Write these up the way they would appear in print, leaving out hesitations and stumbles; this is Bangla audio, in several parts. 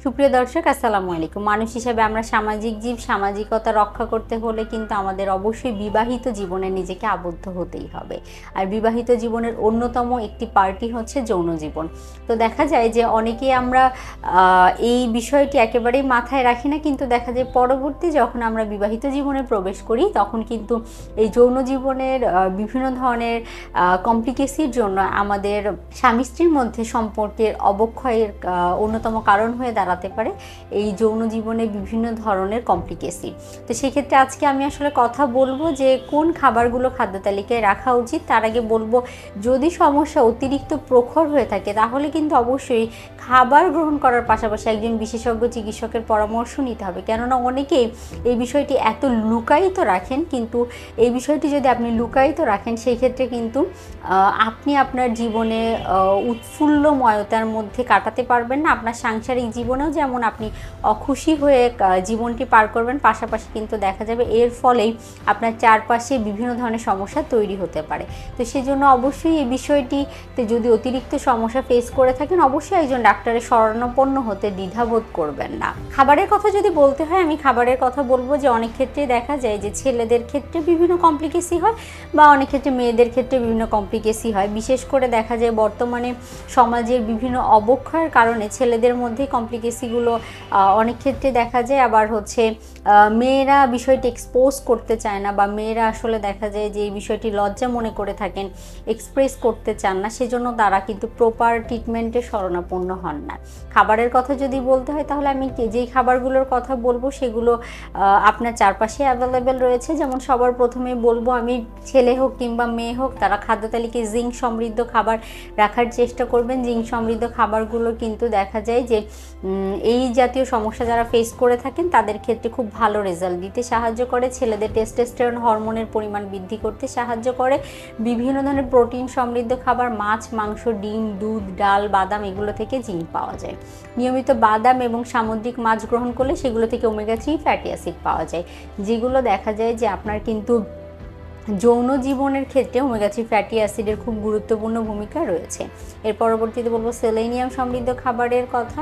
সুপ্রিয় দর্শক আসসালামু আলাইকুম। মানুষ হিসেবে আমরা সামাজিক জীব, সামাজিকতা রক্ষা করতে হলে কিন্তু আমাদের অবশ্যই বিবাহিত জীবনে নিজেকে আবদ্ধ হতেই হবে। আর বিবাহিত জীবনের অন্যতম একটি পার্টি হচ্ছে যৌন জীবন। তো দেখা যায় যে অনেকেই আমরা এই বিষয়টি একেবারেই মাথায় রাখি না, কিন্তু দেখা যায় পরবর্তী যখন আমরা বিবাহিত জীবনে প্রবেশ করি তখন কিন্তু এই যৌন জীবনের বিভিন্ন ধরনের কমপ্লিকেসির জন্য আমাদের স্বামী স্ত্রীর মধ্যে সম্পর্কের অবক্ষয়ের অন্যতম কারণ হয়ে দাঁড়াতে পারে এই যৌন জীবনে বিভিন্ন ধরনের কমপ্লিকেসি। তো সেক্ষেত্রে আজকে আমি আসলে কথা বলবো যে কোন খাবারগুলো খাদ্য তালিকায় রাখা উচিত। তার আগে বলবো, যদি সমস্যা অতিরিক্ত প্রখর হয়ে থাকে তাহলে কিন্তু অবশ্যই খাবার গ্রহণ করার পাশাপাশি একজন বিশেষজ্ঞ চিকিৎসকের পরামর্শ নিতে হবে। কেননা অনেকেই এই বিষয়টি এত লুকায়িত রাখেন, কিন্তু এই বিষয়টি যদি আপনি লুকায়িত রাখেন সেই ক্ষেত্রে কিন্তু আপনি আপনার জীবনে উৎফুল্লময়তার মধ্যে কাটাতে পারবেন না। আপনার সাংসারিক জীবনেও যেমন আপনি অখুশি হয়ে জীবনটি পার করবেন, পাশাপাশি কিন্তু দেখা যাবে এর ফলেই আপনার চারপাশে বিভিন্ন ধরনের সমস্যা তৈরি হতে পারে। তো সেজন্য অবশ্যই এই বিষয়টিতে যদি অতিরিক্ত সমস্যা ফেস করে থাকেন অবশ্যই একজন ডাক্তারের শরণাপন্ন হতে দ্বিধাবোধ করবেন না। খাবারের কথা যদি বলতে হয়, আমি খাবারের কথা বলবো যে অনেক ক্ষেত্রে দেখা যায় যে ছেলেদের ক্ষেত্রে বিভিন্ন কমপ্লিকেসি হয় বা অনেক ক্ষেত্রে মেয়েদের ক্ষেত্রে বিভিন্ন কমপ্লিকেসি হয়। বিশেষ করে দেখা যায় বর্তমানে সমাজের বিভিন্ন অবক্ষয়ের কারণে ছেলেদের মধ্যে কমপ্লিকেসিগুলো অনেক ক্ষেত্রে দেখা যায়। আবার হচ্ছে মেয়েরা বিষয়টি এক্সপোজ করতে চায় না, বা মেয়েরা আসলে দেখা যায় যে এই বিষয়টি লজ্জা মনে করে থাকেন, এক্সপ্রেস করতে চান না, সেজন্য তারা কিন্তু প্রপার ট্রিটমেন্টের শরণাপন্ন হন না। খাবারের কথা যদি বলতে হয় তাহলে আমি যেই খাবারগুলোর কথা বলবো সেগুলো আপনার চারপাশে অ্যাভেলেবেল রয়েছে। যেমন সবার প্রথমে বলবো আমি, ছেলে হোক কিংবা মেয়ে হোক তারা খাদ্য তালিকায় জিঙ্ক সমৃদ্ধ খাবার রাখার চেষ্টা করবেন। জিঙ্ক সমৃদ্ধ খাবারগুলো কিন্তু দেখা যায় যে এই জাতীয় সমস্যা যারা ফেস করে থাকেন তাদের ক্ষেত্রে খুব ভালো রেজাল্ট দিতে সাহায্য করে। ছেলেদের টেস্টোস্টেরন হরমোনের পরিমাণ বৃদ্ধি করতে সাহায্য করে। বিভিন্ন ধরনের প্রোটিন সমৃদ্ধ খাবার, মাছ, মাংস, ডিম, দুধ, ডাল, বাদাম, এগুলো থেকে জিঙ্ক পাওয়া যায়। নিয়মিত বাদাম এবং সামুদ্রিক মাছ গ্রহণ করলে সেগুলো থেকে ওমেগা 3 ফ্যাটি অ্যাসিড পাওয়া যায়, যেগুলো দেখা যায় যে আপনার কিন্তু যৌন জীবনের ক্ষেত্রে ওমেগা 3 ফ্যাটি অ্যাসিডের খুব গুরুত্বপূর্ণ ভূমিকা রয়েছে। এর পরবর্তীতে বলবো সেলেনিয়াম সমৃদ্ধ খাবারের কথা।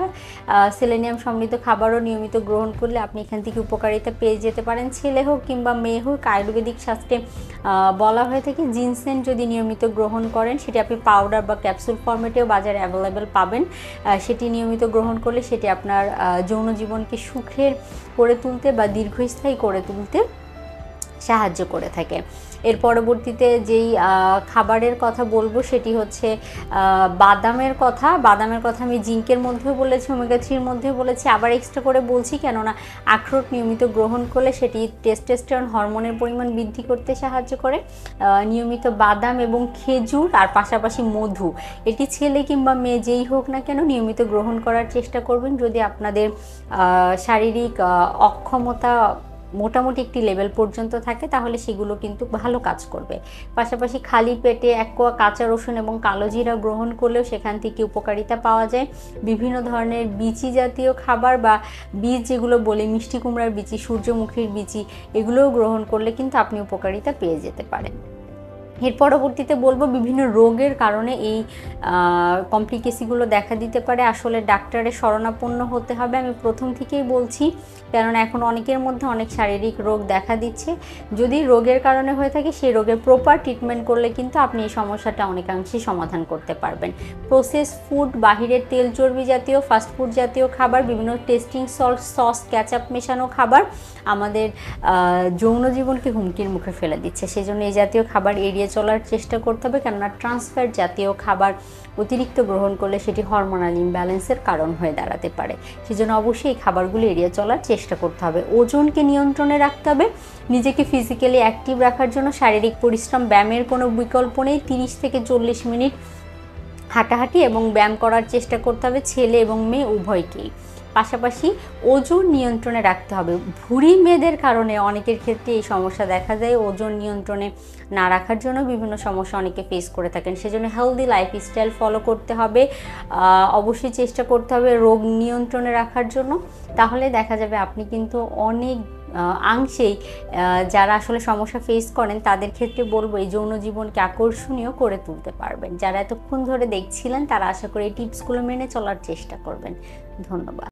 সেলেনিয়াম সমৃদ্ধ খাবারও নিয়মিত গ্রহণ করলে আপনি এখান থেকে উপকারিতা পেয়ে যেতে পারেন। ছেলে হোক কিংবা মেয়ে হোক, আয়ুর্বেদিক শাস্ত্রে বলা হয়ে থাকে জিনসেন যদি নিয়মিত গ্রহণ করেন, সেটি আপনি পাউডার বা ক্যাপসুল ফর্মেটেও বাজারে অ্যাভেলেবেল পাবেন। সেটি নিয়মিত গ্রহণ করলে সেটি আপনার যৌন জীবনকে সুখের করে তুলতে বা দীর্ঘস্থায়ী করে তুলতে সাহায্য করে থাকে। এর পরবর্তীতে যেই খাবারের কথা বলবো সেটি হচ্ছে বাদামের কথা। বাদামের কথা আমি জিঙ্কের মধ্যেও বলেছি, ওমেগা 3-র মধ্যেও বলেছি, আবার এক্সট্রা করে বলছি কেননা আখরোট নিয়মিত গ্রহণ করলে সেটি টেস্টোস্টেরন হরমোনের পরিমাণ বৃদ্ধি করতে সাহায্য করে। নিয়মিত বাদাম এবং খেজুর আর পাশাপাশি মধু, এটি ছেলে কিংবা মেয়ে যেই হোক না কেন নিয়মিত গ্রহণ করার চেষ্টা করবেন। যদি আপনাদের শারীরিক অক্ষমতা মোটামুটি একটি লেভেল পর্যন্ত থাকে তাহলে সেগুলো কিন্তু ভালো কাজ করবে। পাশাপাশি খালি পেটে 1 কোয়া কাঁচা রসুন এবং কালো জিরা গ্রহণ করলেও সেখান থেকে উপকারিতা পাওয়া যায়। বিভিন্ন ধরনের বিচি জাতীয় খাবার বা বীজ যেগুলো বলে, মিষ্টি কুমড়ার বিচি, সূর্যমুখীর বিচি, এগুলোও গ্রহণ করলে কিন্তু আপনি উপকারিতা পেয়ে যেতে পারেন। এর পরবর্তীতে বলবো বিভিন্ন রোগের কারণে এই কমপ্লিকেসিগুলো দেখা দিতে পারে। আসলে ডাক্তারের শরণাপন্ন হতে হবে, আমি প্রথম থেকেই বলছি, কেননা এখন অনেকের মধ্যে অনেক শারীরিক রোগ দেখা দিচ্ছে। যদি রোগের কারণে হয়ে থাকে সেই রোগের প্রপার ট্রিটমেন্ট করলে কিন্তু আপনি এই সমস্যাটা অনেকাংশেই সমাধান করতে পারবেন। প্রসেস ফুড, বাহিরের তেল চর্বি জাতীয়, ফাস্টফুড জাতীয় খাবার, বিভিন্ন টেস্টিং সল্ট, সস, ক্যাচআপ মেশানো খাবার আমাদের যৌন জীবনকে হুমকির মুখে ফেলে দিচ্ছে। সেজন্য এই জাতীয় খাবার এড়িয়ে চলার চেষ্টা করতে হবে, কেননা ট্রান্সফ্যাট জাতীয় খাবার অতিরিক্ত গ্রহণ করলে সেটি হরমোনাল ইমব্যালেন্সের কারণ হয়ে দাঁড়াতে পারে। সেজন্য অবশ্যই এই খাবারগুলো এড়িয়ে চলার চেষ্টা করতে হবে। ওজনকে নিয়ন্ত্রণে রাখতে হবে। নিজেকে ফিজিক্যালি অ্যাক্টিভ রাখার জন্য শারীরিক পরিশ্রম, ব্যায়ামের কোনো বিকল্প নেই। 30 থেকে 40 মিনিট হাঁটাহাঁটি এবং ব্যায়াম করার চেষ্টা করতে হবে ছেলে এবং মেয়ে উভয়কেই। পাশাপাশি ওজন নিয়ন্ত্রণে রাখতে হবে। ভুঁড়ি মেয়েদের কারণে অনেকের ক্ষেত্রে এই সমস্যা দেখা যায়। ওজন নিয়ন্ত্রণে না রাখার জন্য বিভিন্ন সমস্যা অনেকে ফেস করে থাকেন। সেজন্য হেলদি লাইফস্টাইল ফলো করতে হবে। অবশ্যই চেষ্টা করতে হবে রোগ নিয়ন্ত্রণে রাখার জন্য। তাহলে দেখা যাবে আপনি কিন্তু অনেক অংশেই যারা আসলে সমস্যা ফেস করেন তাদের ক্ষেত্রে বলবো এই যৌন জীবনকে আকর্ষণীয় করে তুলতে পারবেন। যারা এতক্ষণ ধরে দেখছিলেন তারা আশা করি এই টিপসগুলো মেনে চলার চেষ্টা করবেন। ধন্যবাদ।